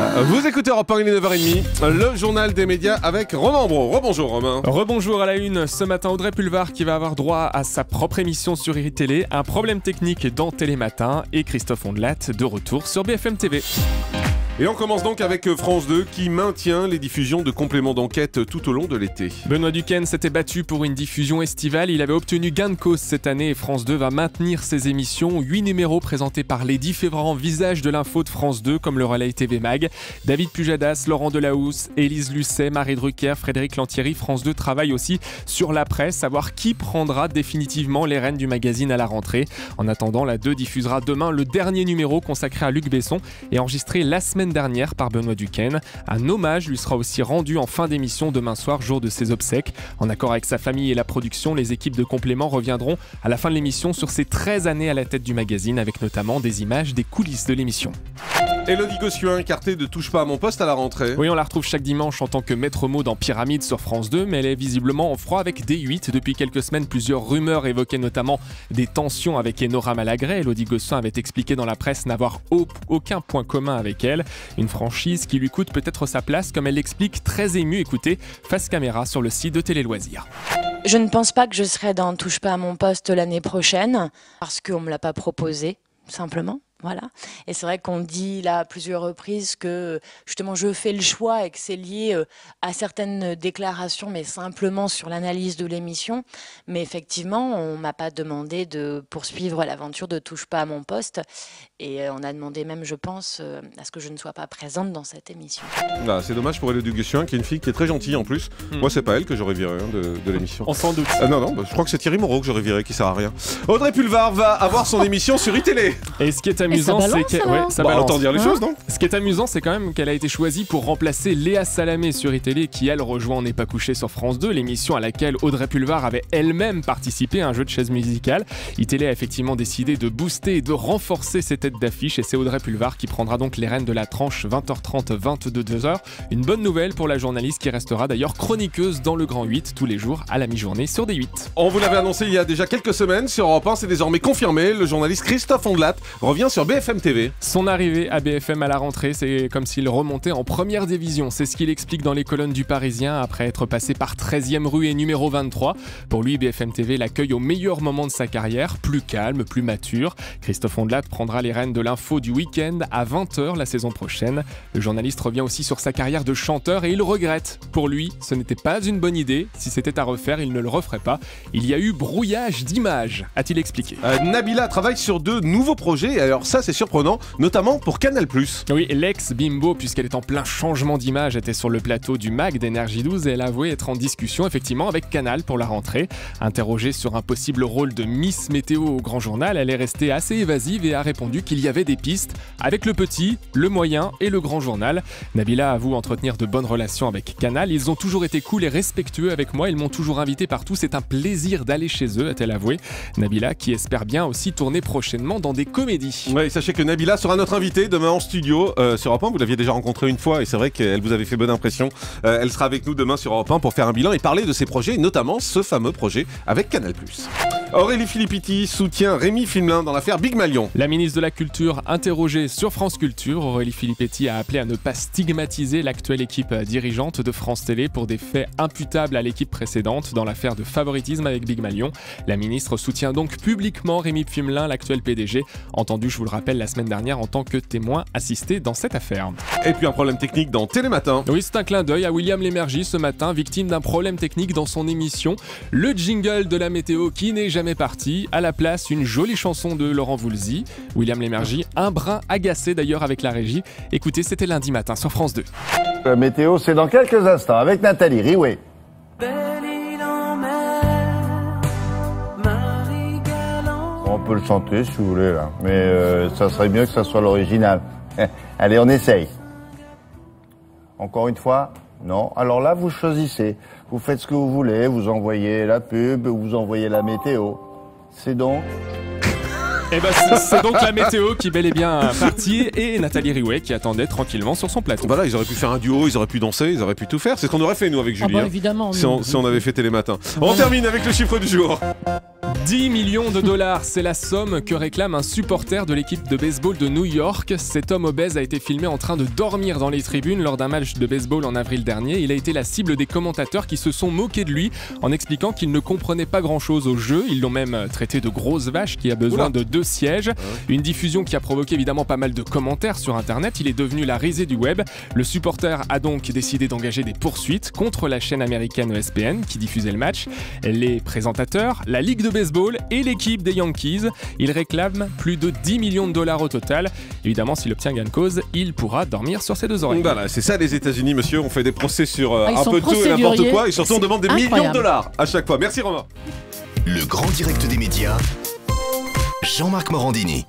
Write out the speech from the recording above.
Vous écoutez Europe 1, il est 9h30, le journal des médias avec Romain Bro. Rebonjour Romain. Rebonjour à la une. Ce matin, Audrey Pulvar qui va avoir droit à sa propre émission sur iTélé, un problème technique dans Télématin et Christophe Ondelat de retour sur BFM TV. Et on commence donc avec France 2 qui maintient les diffusions de compléments d'enquête tout au long de l'été. Benoît Duquesne s'était battu pour une diffusion estivale. Il avait obtenu gain de cause cette année et France 2 va maintenir ses émissions. 8 numéros présentés par les différents visages de l'info de France 2 comme le Relais TV Mag. David Pujadas, Laurent Delahousse, Élise Lucet, Marie Drucker, Frédéric Lantieri. France 2 travaille aussi sur la presse, savoir qui prendra définitivement les rênes du magazine à la rentrée. En attendant, la 2 diffusera demain le dernier numéro consacré à Luc Besson et enregistré la semaine dernière par Benoît Duquesne. Un hommage lui sera aussi rendu en fin d'émission demain soir, jour de ses obsèques. En accord avec sa famille et la production, les équipes de compléments reviendront à la fin de l'émission sur ses 13 années à la tête du magazine, avec notamment des images des coulisses de l'émission. Élodie Gossuin, écartée de Touche pas à mon poste à la rentrée. Oui, on la retrouve chaque dimanche en tant que maître mot dans Pyramide sur France 2, mais elle est visiblement en froid avec D8. Depuis quelques semaines, plusieurs rumeurs évoquaient notamment des tensions avec Enora Malagré. Élodie Gossuin avait expliqué dans la presse n'avoir aucun point commun avec elle. Une franchise qui lui coûte peut-être sa place, comme elle l'explique très émue. Écoutez, face caméra sur le site de Télé Loisirs. Je ne pense pas que je serai dans Touche pas à mon poste l'année prochaine, parce qu'on ne me l'a pas proposé, simplement. Voilà. Et c'est vrai qu'on dit là à plusieurs reprises que justement je fais le choix et que c'est lié à certaines déclarations, mais simplement sur l'analyse de l'émission. Mais effectivement, on m'a pas demandé de poursuivre l'aventure de Touche pas à mon poste. Et on a demandé même, je pense, à ce que je ne sois pas présente dans cette émission. Ah, c'est dommage pour Élodie Gossuin, qui est une fille qui est très gentille en plus. Moi, c'est pas elle que j'aurais viré de l'émission. On s'en doute. Non, je crois que c'est Thierry Moreau que j'aurais viré, qui sert à rien. Audrey Pulvar va avoir son émission sur iTélé. Et ce qui est amusant, c'est que ça balance. Autant dire les choses, non ? Ce qui est amusant, c'est quand même qu'elle a été choisie pour remplacer Léa Salamé sur iTélé, qui elle rejoint On n'est pas couché sur France 2, l'émission à laquelle Audrey Pulvar avait elle-même participé à un jeu de chaises musicales. iTélé a effectivement décidé de booster et de renforcer ses têtes d'affiche, et c'est Audrey Pulvar qui prendra donc les rênes de la tranche 20h30, 22h. Une bonne nouvelle pour la journaliste qui restera d'ailleurs chroniqueuse dans le Grand 8 tous les jours à la mi-journée sur D8. On vous l'avait annoncé il y a déjà quelques semaines sur Europe 1, c'est désormais confirmé. Le journaliste Christophe Ondelat revient sur BFM TV. Son arrivée à BFM à la rentrée, c'est comme s'il remontait en première division. C'est ce qu'il explique dans les colonnes du Parisien après être passé par 13e rue et numéro 23. Pour lui, BFM TV l'accueille au meilleur moment de sa carrière, plus calme, plus mature. Christophe Ondelat prendra les rênes de l'info du week-end à 20h la saison prochaine. Le journaliste revient aussi sur sa carrière de chanteur et il regrette. Pour lui, ce n'était pas une bonne idée. Si c'était à refaire, il ne le referait pas. Il y a eu brouillage d'images, a-t-il expliqué. Nabila travaille sur de nouveaux projets, et alors ça c'est surprenant, notamment pour Canal+. Oui, l'ex-Bimbo, puisqu'elle est en plein changement d'image, était sur le plateau du MAG d'Énergie 12 et elle a avoué être en discussion effectivement avec Canal pour la rentrée. Interrogée sur un possible rôle de Miss Météo au Grand Journal, elle est restée assez évasive et a répondu qu'il y avait des pistes avec le petit, le moyen et le Grand Journal. Nabila avoue entretenir de bonnes relations avec Canal. Ils ont toujours été cool et respectueux avec moi, ils m'ont toujours invité partout, c'est un plaisir d'aller chez eux, a-t-elle avoué. Nabila qui espère bien aussi tourner prochainement dans des comédies. Oui, sachez que Nabila sera notre invitée demain en studio sur Europe 1. Vous l'aviez déjà rencontrée une fois et c'est vrai qu'elle vous avait fait bonne impression. Elle sera avec nous demain sur Europe 1 pour faire un bilan et parler de ses projets, notamment ce fameux projet avec Canal+. Aurélie Filippetti soutient Rémi Fimelin dans l'affaire Big Malion. La ministre de la Culture interrogée sur France Culture, Aurélie Filippetti a appelé à ne pas stigmatiser l'actuelle équipe dirigeante de France Télé pour des faits imputables à l'équipe précédente dans l'affaire de favoritisme avec Big Malion. La ministre soutient donc publiquement Rémi Fimelin, l'actuel PDG, entendu, je vous le rappelle, la semaine dernière en tant que témoin assisté dans cette affaire. Et puis un problème technique dans Télématin. Oui, c'est un clin d'œil à William Lémergie ce matin, victime d'un problème technique dans son émission. Le jingle de la météo qui n'est jamais parti. À la place, une jolie chanson de Laurent Voulzy. William Lémergie, un brin agacé d'ailleurs avec la régie. Écoutez, c'était lundi matin sur France 2. La météo, c'est dans quelques instants avec Nathalie Riouet. On peut le chanter si vous voulez là, mais ça serait mieux que ça soit l'original. Allez, on essaye. Encore une fois, non. Alors là, vous choisissez. Vous faites ce que vous voulez, vous envoyez la pub, vous envoyez la météo. C'est donc... Eh ben, c'est donc la météo qui bel et bien partie et Nathalie Riouet qui attendait tranquillement sur son plateau. Voilà, ils auraient pu faire un duo, ils auraient pu danser, ils auraient pu tout faire. C'est ce qu'on aurait fait nous avec Julie. Ah bah évidemment. Si on avait fait Télématin. On termine avec le chiffre du jour. 10 millions de dollars, c'est la somme que réclame un supporter de l'équipe de baseball de New York. Cet homme obèse a été filmé en train de dormir dans les tribunes lors d'un match de baseball en avril dernier. Il a été la cible des commentateurs qui se sont moqués de lui en expliquant qu'il ne comprenait pas grand-chose au jeu. Ils l'ont même traité de grosse vache qui a besoin de 2 sièges. Une diffusion qui a provoqué évidemment pas mal de commentaires sur Internet. Il est devenu la risée du web. Le supporter a donc décidé d'engager des poursuites contre la chaîne américaine ESPN qui diffusait le match, les présentateurs, la Ligue de baseball et l'équipe des Yankees. Il réclame plus de 10 millions de dollars au total. Évidemment, s'il obtient gain de cause, il pourra dormir sur ses 2 oreilles. Voilà, c'est ça les États-Unis, monsieur. On fait des procès sur un peu tout et n'importe quoi. Et surtout, on demande des millions de dollars à chaque fois. Merci Romain. Le grand direct des médias, Jean-Marc Morandini.